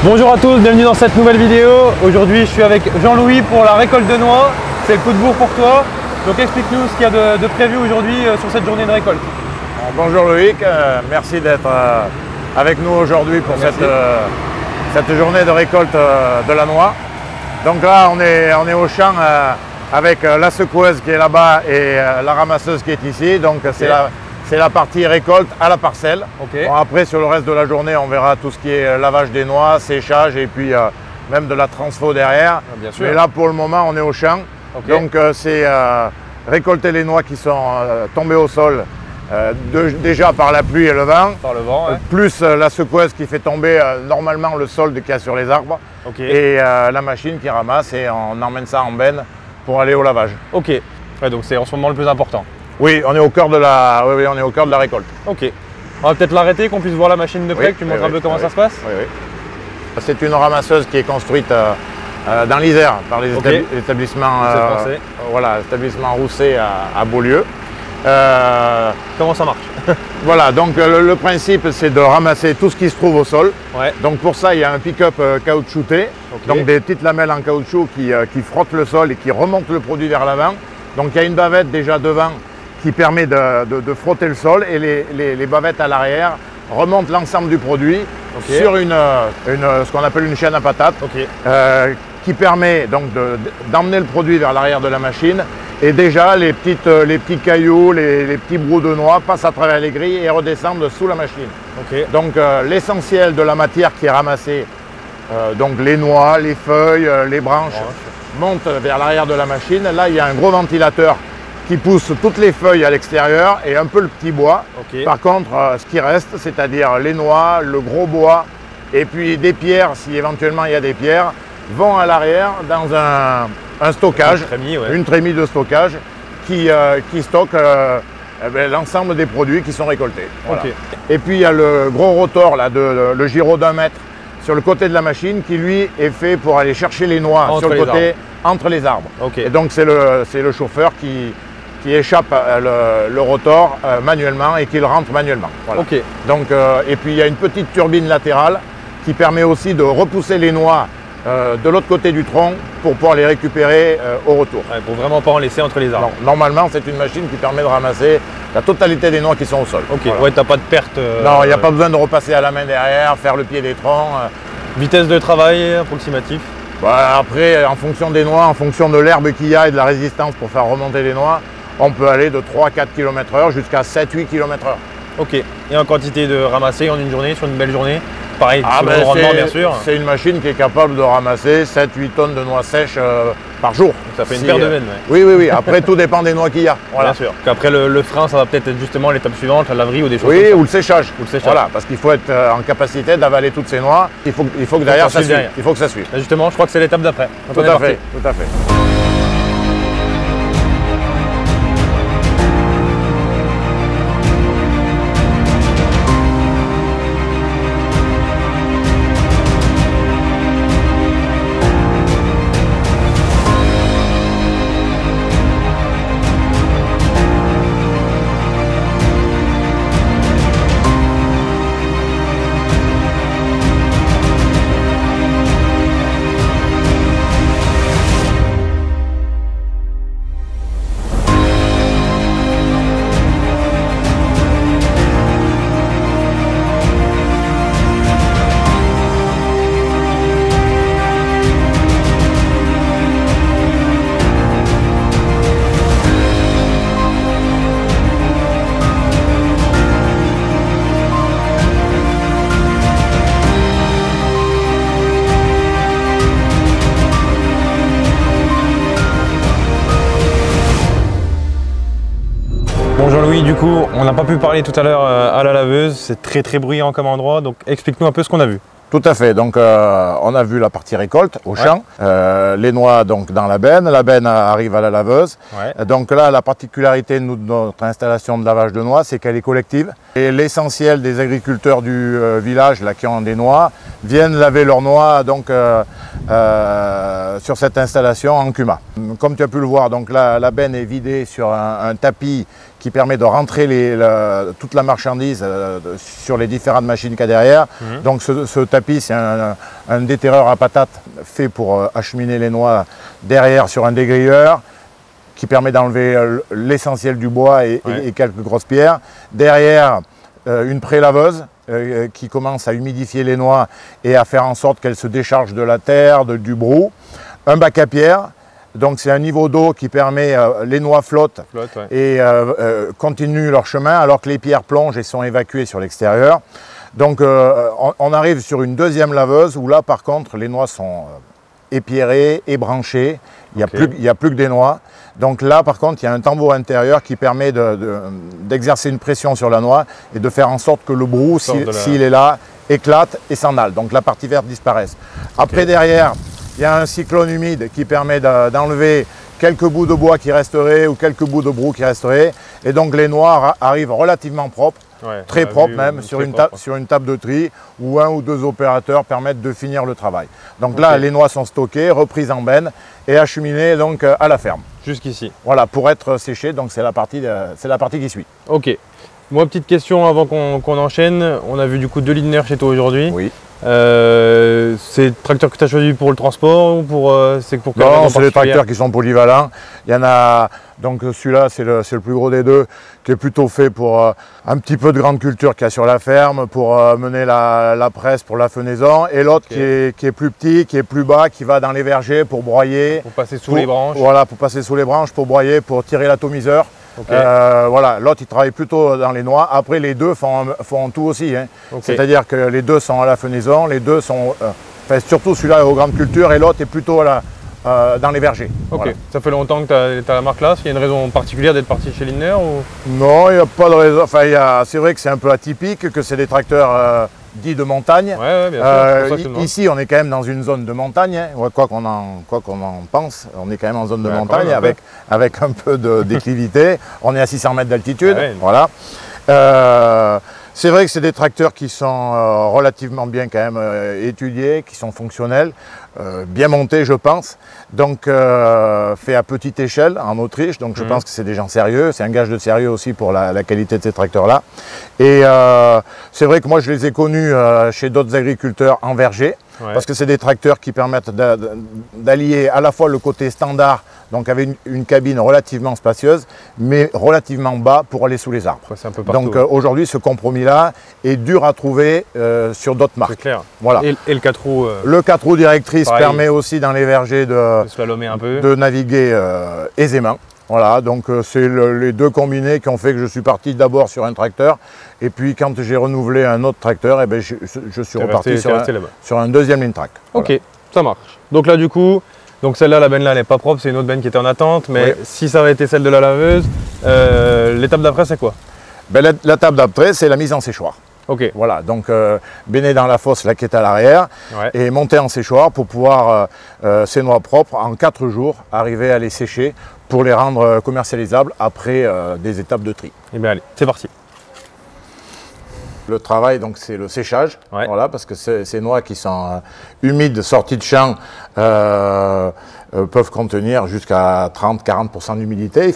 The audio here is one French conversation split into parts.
Bonjour à tous, bienvenue dans cette nouvelle vidéo. Aujourd'hui je suis avec Jean-Louis pour la récolte de noix. C'est le coup de bourre pour toi. Donc explique-nous ce qu'il y a de prévu aujourd'hui sur cette journée de récolte. Bonjour Loïc, merci d'être avec nous aujourd'hui pour cette journée de récolte de la noix. Donc là on est au champ avec la secoueuse qui est là-bas et la ramasseuse qui est ici. Donc c'est la partie récolte à la parcelle. Bon, après sur le reste de la journée on verra tout ce qui est lavage des noix, séchage et puis même de la transfo derrière. Bien sûr. Mais là pour le moment on est au champ. Donc c'est récolter les noix qui sont tombées au sol déjà par la pluie et le vent. Par le vent, ouais. Plus la secoueuse qui fait tomber normalement le sol qu'il y a sur les arbres. Et la machine qui ramasse et on emmène ça en benne pour aller au lavage. Ok, ouais, donc c'est en ce moment le plus important. Oui, on est au cœur de la, on est au cœur de la récolte. Ok, on va peut-être l'arrêter, qu'on puisse voir la machine de près, que tu montres un peu comment ça se passe. Oui. C'est une ramasseuse qui est construite dans l'Isère par les établissements établissement Rousset à Beaulieu. Comment ça marche? Voilà, donc le principe c'est de ramasser tout ce qui se trouve au sol. Donc pour ça il y a un pick-up caoutchouté, donc des petites lamelles en caoutchouc qui frottent le sol et qui remontent le produit vers l'avant. Donc il y a une bavette déjà devant qui permet de frotter le sol et les bavettes à l'arrière remontent l'ensemble du produit sur ce qu'on appelle une chaîne à patates qui permet donc d'emmener le produit vers l'arrière de la machine. Et déjà, les petits cailloux, les petits brous de noix passent à travers les grilles et redescendent sous la machine. Donc l'essentiel de la matière qui est ramassée, donc les noix, les feuilles, les branches, monte vers l'arrière de la machine. Là, il y a un gros ventilateur qui pousse toutes les feuilles à l'extérieur et un peu le petit bois. Par contre, ce qui reste, c'est-à-dire les noix, le gros bois et puis des pierres, si éventuellement il y a des pierres, vont à l'arrière dans un stockage, une trémie de stockage qui stocke l'ensemble des produits qui sont récoltés. Et puis il y a le gros rotor, là, le gyro d'1 mètre sur le côté de la machine qui lui est fait pour aller chercher les noix sur le côté entre les arbres. Et donc c'est le chauffeur qui échappe le rotor manuellement et qui le rentre manuellement. Donc, et puis il y a une petite turbine latérale qui permet aussi de repousser les noix de l'autre côté du tronc pour pouvoir les récupérer au retour. Pour vraiment pas en laisser entre les arbres. Non, normalement c'est une machine qui permet de ramasser la totalité des noix qui sont au sol. Ouais, t'as pas de perte. Non, il n'y a pas besoin de repasser à la main derrière, faire le pied des troncs. Vitesse de travail approximatif? Après, en fonction des noix, en fonction de l'herbe qu'il y a et de la résistance pour faire remonter les noix, on peut aller de 3-4 km/h jusqu'à 7-8 km/h. Ok, et en quantité de ramasser en une journée, sur une belle journée? Pareil, selon le rendement bien sûr. C'est une machine qui est capable de ramasser 7-8 tonnes de noix sèches par jour. Ça fait une paire de veines. Oui. Après, tout dépend des noix qu'il y a. Bien sûr. Après, le frein, ça va peut-être être justement l'étape suivante, la laverie ou des choses comme ça. Oui, ou le séchage. Voilà, parce qu'il faut être en capacité d'avaler toutes ces noix. Il faut que derrière ça suive. Il faut que ça suive. Justement, je crois que c'est l'étape d'après. Tout à fait. Bon Jean-Louis, du coup, on n'a pas pu parler tout à l'heure à la laveuse, c'est très bruyant comme endroit, donc explique-nous un peu ce qu'on a vu. Tout à fait, donc on a vu la partie récolte au champ, les noix donc dans la benne arrive à la laveuse. Donc là la particularité de notre installation de lavage de noix, c'est qu'elle est collective. Et l'essentiel des agriculteurs du village là, qui ont des noix, viennent laver leurs noix donc sur cette installation en Kuma. Comme tu as pu le voir, donc la benne est vidée sur un tapis qui permet de rentrer toute la marchandise sur les différentes machines qu'il y a derrière. Donc ce tapis, c'est un déterreur à patates fait pour acheminer les noix derrière sur un dégrilleur qui permet d'enlever l'essentiel du bois et quelques grosses pierres. Derrière, une prélaveuse qui commence à humidifier les noix et à faire en sorte qu'elles se déchargent de la terre, du brou. Un bac à pierres, donc c'est un niveau d'eau qui permet, les noix flottent et continuent leur chemin alors que les pierres plongent et sont évacuées sur l'extérieur. Donc on arrive sur une deuxième laveuse où là par contre les noix sont épierrées, ébranchées, il n'y a plus que des noix. Donc là, par contre, il y a un tambour intérieur qui permet d'exercer une pression sur la noix et de faire en sorte que le brou, s'il est là, éclate et s'en aille. Donc la partie verte disparaisse. Après, derrière, il y a un cyclone humide qui permet d'enlever quelques bouts de bois qui resteraient ou quelques bouts de brou qui resteraient. Et donc les noix arrivent relativement propres. Très propre même, sur une table de tri où un ou deux opérateurs permettent de finir le travail. Donc là, les noix sont stockées, reprises en benne et acheminées donc à la ferme. Jusqu'ici. Voilà, pour être séchées, donc c'est la partie qui suit. Ok. Moi, petite question avant qu'on enchaîne. On a vu du coup 2 Lindner chez toi aujourd'hui. Oui. C'est le tracteur que tu as choisi pour le transport ou pour Non, c'est des tracteurs qui sont polyvalents. Il y en a, donc celui-là c'est le plus gros des deux, qui est plutôt fait pour un petit peu de grande culture qu'il y a sur la ferme, pour mener la presse pour la fenaison, et l'autre qui est plus petit, qui est plus bas, qui va dans les vergers pour broyer. Pour passer sous les branches. Voilà, pour passer sous les branches, pour broyer, pour tirer l'atomiseur. Voilà, l'autre il travaille plutôt dans les noix. Après les deux font tout aussi, hein. C'est-à-dire que les deux sont à la fenaison, les deux sont, surtout celui-là est aux grandes cultures et l'autre est plutôt dans les vergers. Ok, voilà. Ça fait longtemps que tu as la marque là. Est-ce qu'il y a une raison particulière d'être parti chez Lindner ou... Non, il n'y a pas de raison. Enfin, c'est vrai que c'est un peu atypique, que c'est des tracteurs dits de montagne. Bien sûr, ici, on est quand même dans une zone de montagne, hein. Quoi qu'on en pense, on est quand même en zone de montagne avec un peu de déclivité. On est à 600 mètres d'altitude. Voilà. C'est vrai que c'est des tracteurs qui sont relativement bien quand même étudiés, qui sont fonctionnels, bien montés je pense, donc fait à petite échelle en Autriche, donc je pense que c'est des gens sérieux, c'est un gage de sérieux aussi pour la qualité de ces tracteurs-là. Et c'est vrai que moi je les ai connus chez d'autres agriculteurs en verger, parce que c'est des tracteurs qui permettent d'allier à la fois le côté standard, donc avec une cabine relativement spacieuse, mais relativement bas pour aller sous les arbres. Un peu partout, donc aujourd'hui, ce compromis-là est dur à trouver sur d'autres marques. C'est clair. Voilà. Et le 4 roues Le 4 roues directrice permet aussi dans les vergers de naviguer aisément. Voilà, donc c'est les deux combinés qui ont fait que je suis parti d'abord sur un tracteur et puis quand j'ai renouvelé un autre tracteur, eh ben, je suis reparti sur un deuxième Lintrac. Ok, voilà. Ça marche. Donc là du coup, celle-là, la benne là, elle n'est pas propre, c'est une autre benne qui était en attente, mais si ça avait été celle de la laveuse, l'étape d'après c'est quoi? Ben, l'étape d'après c'est la mise en séchoir. Ok. Voilà, donc baigner dans la fosse là qui est à l'arrière et monter en séchoir pour pouvoir, ces noix propres, en 4 jours, arriver à les sécher pour les rendre commercialisables après des étapes de tri. Et bien allez, c'est parti. Le travail, donc c'est le séchage, voilà, parce que ces noix qui sont humides, sorties de champ, peuvent contenir jusqu'à 30-40% d'humidité.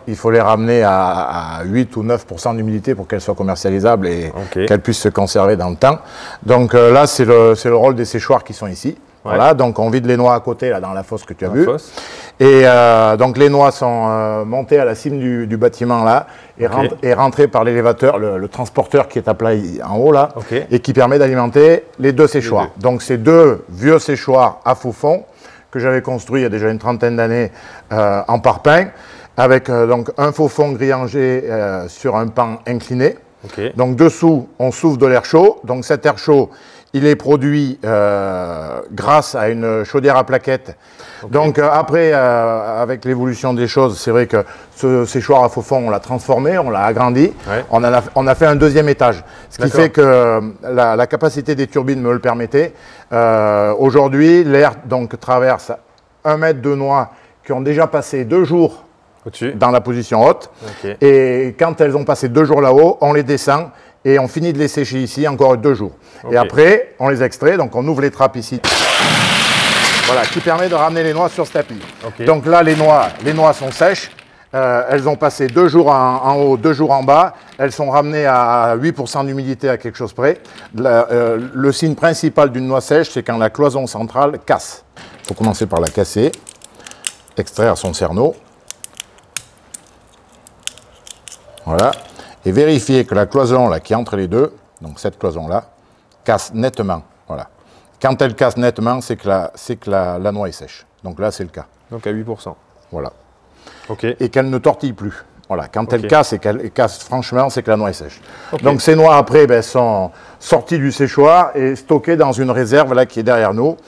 Il faut les ramener à 8 ou 9% d'humidité pour qu'elles soient commercialisables et qu'elles puissent se conserver dans le temps. Donc là, c'est le rôle des séchoirs qui sont ici. Voilà, donc on vide les noix à côté, là, dans la fosse que tu as vue. Et donc les noix sont montées à la cime du bâtiment là et rentrées par l'élévateur, le transporteur qui est à plat en haut là, et qui permet d'alimenter les deux séchoirs. Donc c'est deux vieux séchoirs à faux fond que j'avais construits il y a déjà une trentaine d'années en parpaing, avec donc un faux fond grillagé sur un pan incliné. Donc dessous, on souffle de l'air chaud. Donc cet air chaud, il est produit grâce à une chaudière à plaquettes. Donc après, avec l'évolution des choses, c'est vrai que ce séchoir à faux fond, on l'a transformé, on l'a agrandi, on a fait un deuxième étage. Ce qui fait que la capacité des turbines me le permettait. Aujourd'hui, l'air donc traverse 1 mètre de noix qui ont déjà passé 2 jours dans la position haute. Et quand elles ont passé 2 jours là-haut, on les descend et on finit de les sécher ici encore 2 jours. Et après, on les extrait, donc on ouvre les trappes ici. Voilà, qui permet de ramener les noix sur ce tapis. Okay. Donc là, les noix sont sèches. Elles ont passé 2 jours en haut, 2 jours en bas. Elles sont ramenées à 8% d'humidité à quelque chose près. Le signe principal d'une noix sèche, c'est quand la cloison centrale casse. Il faut commencer par la casser, extraire son cerneau. Voilà. Et vérifier que la cloison là, qui est entre les deux, donc cette cloison-là, casse nettement. Voilà. Quand elle casse nettement, c'est que la noix est sèche. Donc là, c'est le cas. Donc à 8%. Voilà. Okay. Et qu'elle ne tortille plus. Voilà. Quand elle casse et qu'elle casse franchement, c'est que la noix est sèche. Okay. Donc ces noix, après, ben, sont sorties du séchoir et stockées dans une réserve là, qui est derrière nous,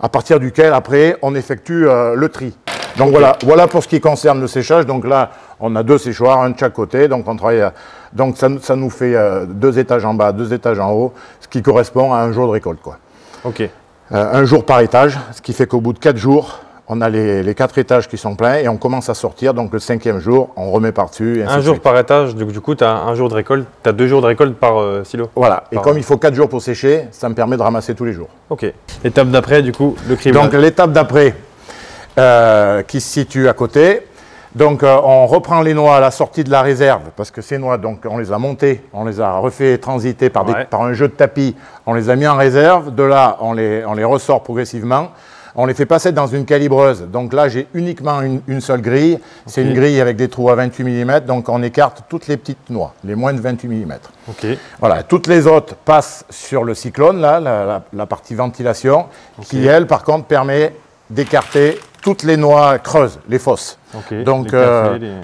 à partir duquel, après, on effectue le tri. Donc voilà pour ce qui concerne le séchage. Donc là, on a 2 séchoirs, un de chaque côté. Donc on travaille. Donc ça nous fait 2 étages en bas, 2 étages en haut, ce qui correspond à un jour de récolte, quoi. Ok. Un jour par étage, ce qui fait qu'au bout de 4 jours, on a les 4 étages qui sont pleins et on commence à sortir. Donc le 5e jour, on remet par-dessus. Un jour par étage, du coup, tu as un jour de récolte, tu as 2 jours de récolte par silo. Voilà. Et comme il faut 4 jours pour sécher, ça me permet de ramasser tous les jours. Ok. Étape d'après, du coup, le criblage. Donc l'étape d'après, qui se situe à côté. Donc on reprend les noix à la sortie de la réserve, parce que ces noix, donc, on les a montées, on les a refait transiter par un jeu de tapis, on les a mis en réserve. De là, on les ressort progressivement. On les fait passer dans une calibreuse. Donc là, j'ai uniquement une seule grille. C'est une grille avec des trous à 28 mm. Donc on écarte toutes les petites noix, les moins de 28 mm. Okay. Voilà, toutes les autres passent sur le cyclone, là, la partie ventilation, qui, elle, par contre, permet d'écarter toutes les noix creuses, les fosses. Okay. Donc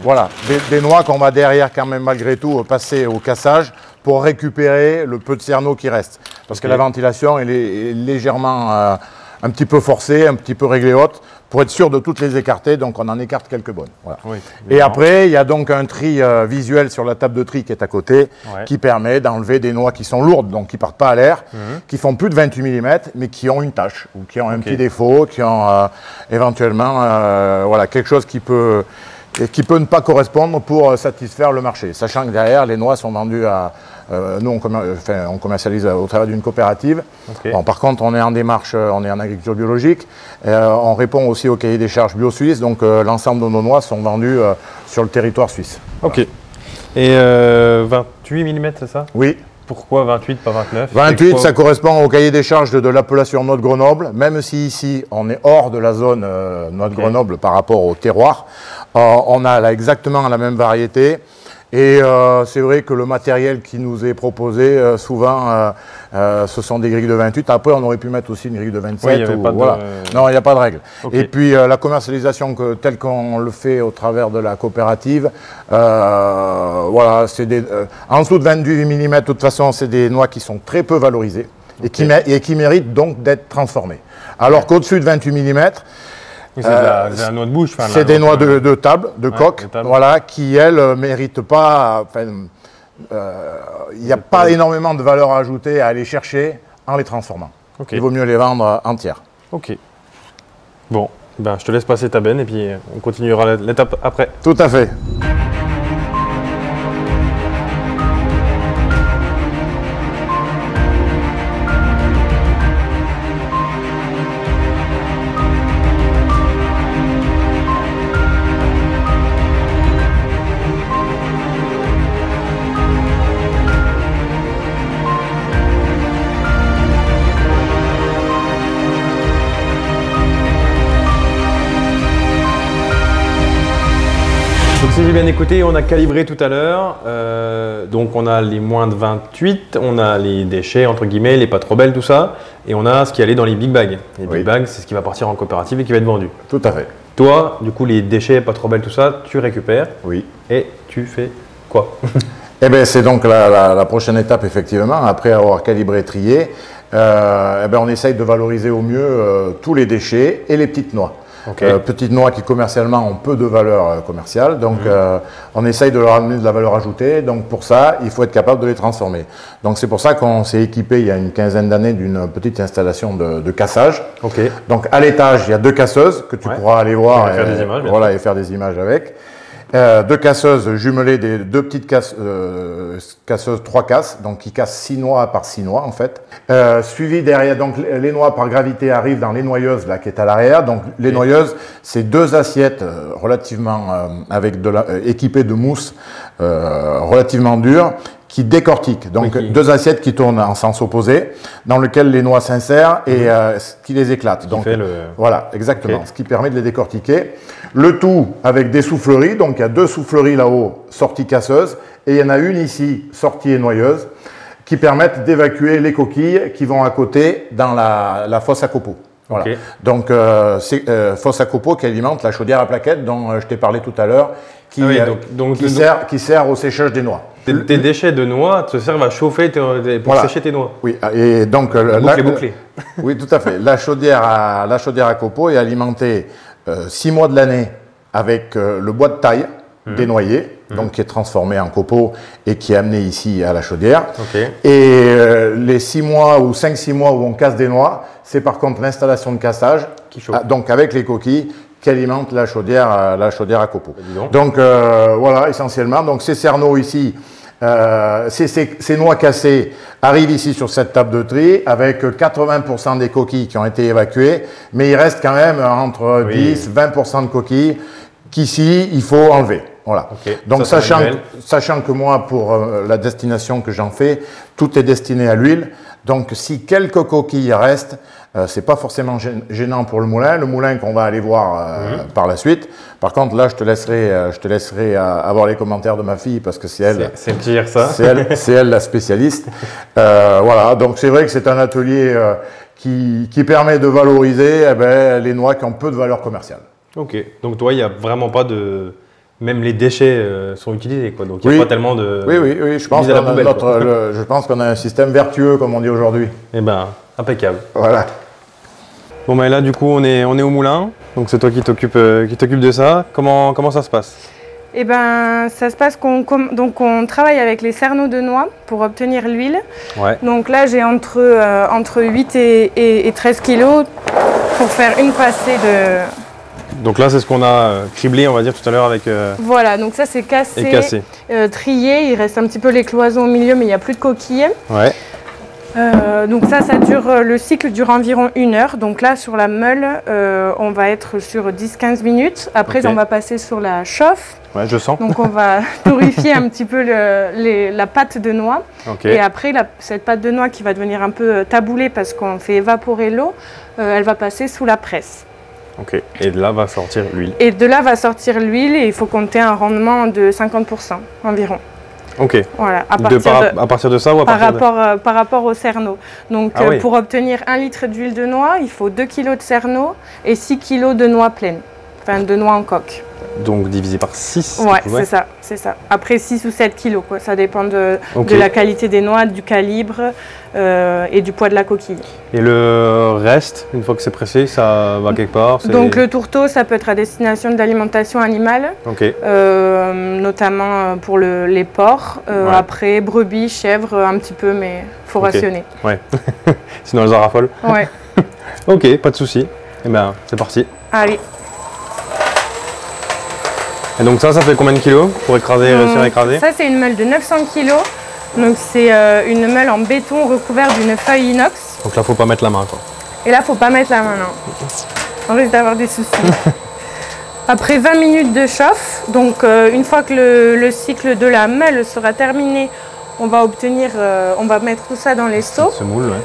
voilà, des noix qu'on va derrière quand même malgré tout passer au cassage pour récupérer le peu de cerneau qui reste. Parce que la ventilation elle est légèrement un petit peu forcée, un petit peu réglée haute, pour être sûr de toutes les écarter, donc on en écarte quelques bonnes. Voilà. Oui, et après, il y a donc un tri visuel sur la table de tri qui est à côté, qui permet d'enlever des noix qui sont lourdes, donc qui ne partent pas à l'air, qui font plus de 28 mm, mais qui ont une tache, ou qui ont un petit défaut, qui ont éventuellement voilà, quelque chose qui peut ne pas correspondre pour satisfaire le marché. Sachant que derrière, les noix sont vendues à... nous, on commercialise au travers d'une coopérative. Okay. Bon, par contre, on est en démarche, on est en agriculture biologique. On répond aussi au cahier des charges bio-suisse. Donc, l'ensemble de nos noix sont vendues sur le territoire suisse. Ok. Voilà. Et 28 mm, c'est ça? Oui. Pourquoi 28, pas 29? 28, ça correspond au cahier des charges de l'appellation Noix de Grenoble. Même si ici, on est hors de la zone Noix de Grenoble par rapport au terroir, on a là exactement la même variété. Et c'est vrai que le matériel qui nous est proposé, souvent, ce sont des grilles de 28. Après, on aurait pu mettre aussi une grille de 27. Oui, voilà. Non, il n'y a pas de règle. Okay. Et puis, la commercialisation telle qu'on le fait au travers de la coopérative, voilà, c'est en dessous de 28 mm, de toute façon, c'est des noix qui sont très peu valorisées et qui méritent donc d'être transformées. Alors qu'au-dessus de 28 mm, c'est la noix de bouche. C'est des noix de table, de coque, voilà, qui, elles, ne méritent pas... Il n'y a pas énormément de valeur ajoutée à aller chercher en les transformant. Okay. Il vaut mieux les vendre entières. Ok. Bon, ben, je te laisse passer ta benne et puis on continuera l'étape après. Tout à fait. Si j'ai bien écouté, on a calibré tout à l'heure, donc on a les moins de 28, on a les déchets entre guillemets, les pas trop belles, tout ça, et on a ce qui allait dans les big bags. Les big bags, c'est ce qui va partir en coopérative et qui va être vendu. Tout à fait. Toi, du coup, les déchets pas trop belles, tout ça, tu récupères. Oui. Et tu fais quoi? Eh bien, c'est donc la prochaine étape, effectivement, après avoir calibré, trié, eh bien, on essaye de valoriser au mieux tous les déchets et les petites noix. Okay. Petites noix qui commercialement ont peu de valeur commerciale, donc on essaye de leur amener de la valeur ajoutée. Donc pour ça, il faut être capable de les transformer. Donc c'est pour ça qu'on s'est équipé il y a une quinzaine d'années d'une petite installation de cassage. Okay. Donc à l'étage, il y a 2 casseuses que tu pourras aller voir et faire des images, voilà, et faire des images avec. deux casseuses jumelées, deux petites casseuses 3 casses, donc qui cassent 6 noix par 6 noix en fait. Suivi derrière, donc les noix par gravité arrivent dans les noyeuses là qui est à l'arrière. Donc les noyeuses, c'est 2 assiettes relativement équipées de mousse relativement dure, qui décortique. Donc, oui, 2 assiettes qui tournent en sens opposé, dans lequel les noix s'insèrent et qui les éclatent. Donc, voilà, exactement, ce qui permet de les décortiquer. Le tout avec des souffleries. Donc, il y a 2 souffleries là-haut, sortie casseuse, et il y en a une ici, sortie et noyeuse, qui permettent d'évacuer les coquilles qui vont à côté dans la fosse à copeaux. Voilà. Donc, fosse à copeaux qui alimente la chaudière à plaquettes dont je t'ai parlé tout à l'heure, qui sert au séchage des noix. Tes déchets de noix te servent à chauffer pour sécher tes noix. Oui, et donc oui, tout à fait. La chaudière à copeaux est alimentée 6 mois de l'année avec le bois de taille des noyers, donc qui est transformé en copeaux et qui est amené ici à la chaudière. Et les 6 mois ou 5-6 mois où on casse des noix, c'est par contre l'installation de cassage, donc avec les coquilles, qui alimente la chaudière à copeaux. Donc voilà, essentiellement. Donc ces cerneaux ici, ces noix cassées arrivent ici sur cette table de tri avec 80% des coquilles qui ont été évacuées, mais il reste quand même entre 10-20% de coquilles qu'ici il faut enlever. Voilà. Donc sachant que moi, pour la destination que j'en fais, tout est destiné à l'huile. Donc si quelques coquilles restent, c'est pas forcément gênant pour le moulin qu'on va aller voir par la suite. Par contre, là, je te laisserai avoir les commentaires de ma fille parce que c'est elle. C'est le pire, ça. C'est elle la spécialiste. Voilà, donc c'est vrai que c'est un atelier qui permet de valoriser les noix qui ont peu de valeur commerciale. Ok, donc toi, il n'y a vraiment pas de... Même les déchets sont utilisés, quoi. Donc il n'y a pas tellement de... Oui, je pense qu'on a un système vertueux, comme on dit aujourd'hui. Eh bien, impeccable. Voilà. Bon, ben là, du coup, on est au moulin. Donc c'est toi qui t'occupe de ça. Comment ça se passe? Eh ben, ça se passe qu'on travaille avec les cerneaux de noix pour obtenir l'huile. Donc là, j'ai entre 8 et 13 kilos pour faire une passée de... Donc là, c'est ce qu'on a criblé, on va dire, tout à l'heure avec... Voilà, donc ça, c'est cassé, trié. Il reste un petit peu les cloisons au milieu, mais il n'y a plus de coquilles. Donc ça dure, le cycle dure environ 1 heure. Donc là, sur la meule, on va être sur 10-15 minutes. Après, on va passer sur la chauffe. Ouais, je sens. Donc on va torréfier un petit peu la pâte de noix. Et après, cette pâte de noix qui va devenir un peu taboulée parce qu'on fait évaporer l'eau, elle va passer sous la presse. Et de là va sortir l'huile. Et il faut compter un rendement de 50% environ. Voilà, à partir de ça ou par rapport au cerneau. Donc pour obtenir 1 litre d'huile de noix, il faut 2 kg de cerneau et 6 kg de noix pleines, enfin de noix en coque. Donc divisé par 6. Ouais, c'est ça. Après 6 ou 7 kilos, quoi. Ça dépend de la qualité des noix, du calibre et du poids de la coquille. Et le reste, une fois que c'est pressé, ça va quelque part? Donc le tourteau, ça peut être à destination de l'alimentation animale, notamment pour les porcs. Après, brebis, chèvres, un petit peu, mais il faut rationner. Sinon elles en raffolent. Ok, pas de souci. Eh bien, c'est parti. Allez. Et donc ça fait combien de kilos pour réussir à écraser? Ça, c'est une meule de 900 kilos. Donc c'est une meule en béton recouverte d'une feuille inox. Donc là, faut pas mettre la main, quoi. Et là, faut pas mettre la main, non. On risque d'avoir des soucis. Après 20 minutes de chauffe, donc une fois que le cycle de la meule sera terminé, on va mettre tout ça dans les seaux.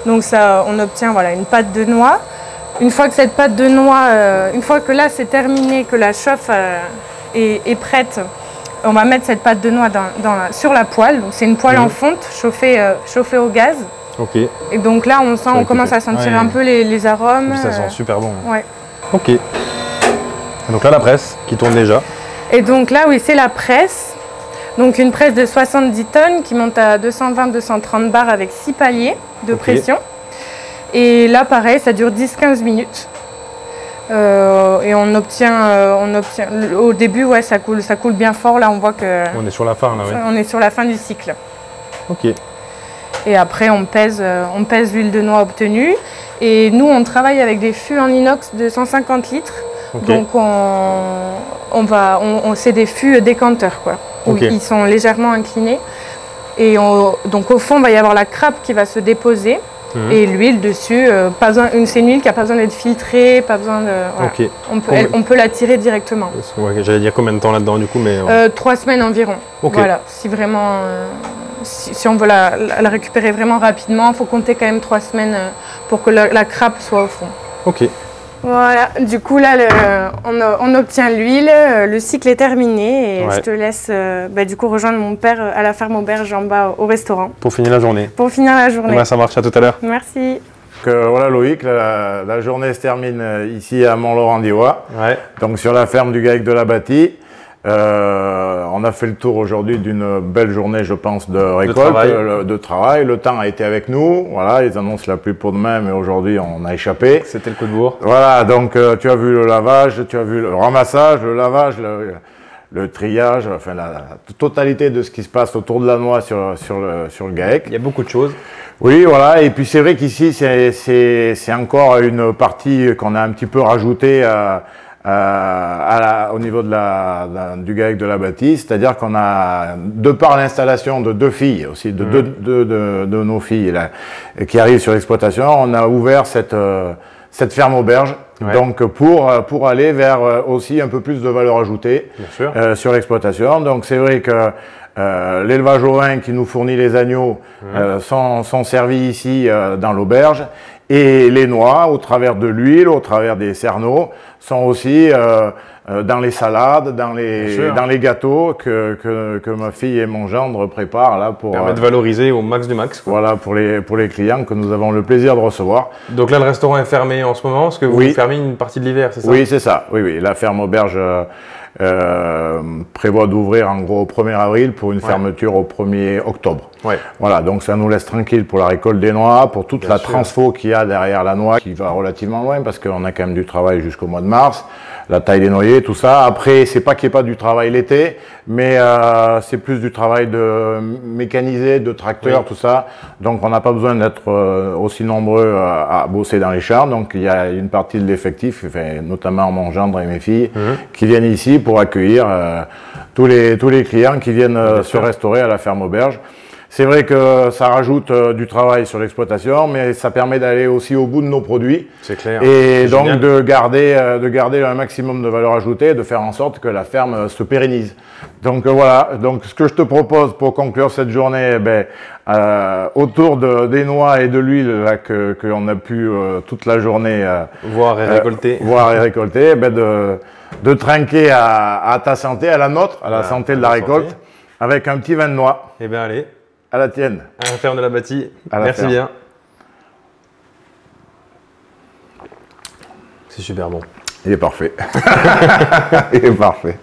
Donc ça, on obtient une pâte de noix. Une fois que cette pâte de noix, une fois que là c'est terminé, que la chauffe est prête, on va mettre cette pâte de noix sur la poêle. C'est une poêle en fonte chauffée au gaz. Et donc là, on commence à sentir un peu les arômes. Et puis ça sent super bon. Et donc là, la presse qui tourne déjà. Et donc là, c'est la presse. Donc une presse de 70 tonnes qui monte à 220-230 bars avec 6 paliers de pression. Et là, pareil, ça dure 10-15 minutes. Et on obtient au début, ça coule bien fort. Là, on voit que on est sur la fin. On est sur la fin du cycle. Et après, on pèse l'huile de noix obtenue. Et nous, on travaille avec des fûts en inox de 150 litres. Okay. Donc c'est des fûts décanteurs, quoi. Où Okay. ils sont légèrement inclinés. Et donc au fond, il va y avoir la crêpe qui va se déposer. Et l'huile dessus, c'est une huile qui n'a pas besoin d'être filtrée, pas besoin de. Voilà. Okay. On peut la tirer directement. Ouais, j'allais dire combien de temps là-dedans du coup, mais. 3 semaines environ. Okay. Voilà. Si vraiment, si on veut la récupérer vraiment rapidement, il faut compter quand même 3 semaines pour que la crêpe soit au fond. Ok. Voilà, du coup là on obtient l'huile, le cycle est terminé et je te laisse du coup rejoindre mon père à la ferme auberge en bas au restaurant. Pour finir la journée. Pour finir la journée. Ça marche, à tout à l'heure. Merci. Voilà Loïc, la journée se termine ici à Mont-Laurent-d'Ivoire, donc sur la ferme du GAEC de la Bâtie. On a fait le tour aujourd'hui d'une belle journée, je pense, de récolte, de travail. Le temps a été avec nous. Voilà, ils annoncent la pluie pour demain, mais aujourd'hui on a échappé. C'était le coup de bourre. Voilà, donc tu as vu le lavage, tu as vu le ramassage, le lavage, le triage, enfin la totalité de ce qui se passe autour de la noix sur le GAEC. Il y a beaucoup de choses. Oui, voilà, et puis c'est vrai qu'ici c'est encore une partie qu'on a un petit peu rajoutée au niveau du GAEC de la Bâtie, c'est-à-dire qu'on a, de par l'installation de 2 filles, aussi de nos filles là, qui arrivent sur l'exploitation, on a ouvert cette ferme auberge, donc pour aller vers aussi un peu plus de valeur ajoutée sur l'exploitation. Donc c'est vrai que l'élevage ovin qui nous fournit les agneaux sont servis ici dans l'auberge. Et les noix, au travers de l'huile, au travers des cerneaux, sont aussi dans les salades, dans les gâteaux que ma fille et mon gendre préparent là pour permettre de valoriser au max du max. Quoi. Voilà, pour les clients que nous avons le plaisir de recevoir. Donc là, le restaurant est fermé en ce moment, parce que vous fermez une partie de l'hiver, c'est ça? Oui, c'est ça. Oui, la ferme auberge prévoit d'ouvrir en gros au 1er avril pour une fermeture au 1er octobre. Voilà, donc ça nous laisse tranquille pour la récolte des noix, pour toute la transfo qu'il y a derrière la noix qui va relativement loin parce qu'on a quand même du travail jusqu'au mois de mars, la taille des noyers, tout ça. Après, c'est pas qu'il n'y ait pas du travail l'été, mais c'est plus du travail de mécanisé, de tracteur, tout ça. Donc on n'a pas besoin d'être aussi nombreux à bosser dans les champs. Donc il y a une partie de l'effectif, notamment mon gendre et mes filles, qui viennent ici pour accueillir tous les clients qui viennent se restaurer à la ferme auberge. C'est vrai que ça rajoute du travail sur l'exploitation, mais ça permet d'aller aussi au bout de nos produits. C'est clair. Et donc de garder un maximum de valeur ajoutée, de faire en sorte que la ferme se pérennise. Donc voilà, donc ce que je te propose pour conclure cette journée, autour des noix et de l'huile qu'on a pu toute la journée voir et récolter, de trinquer à ta santé, à la nôtre, à la santé de la récolte, avec un petit vin de noix. Eh bien allez. À la tienne. À la ferme de la Bâtie. Merci bien. C'est super bon. Il est parfait. Il est parfait.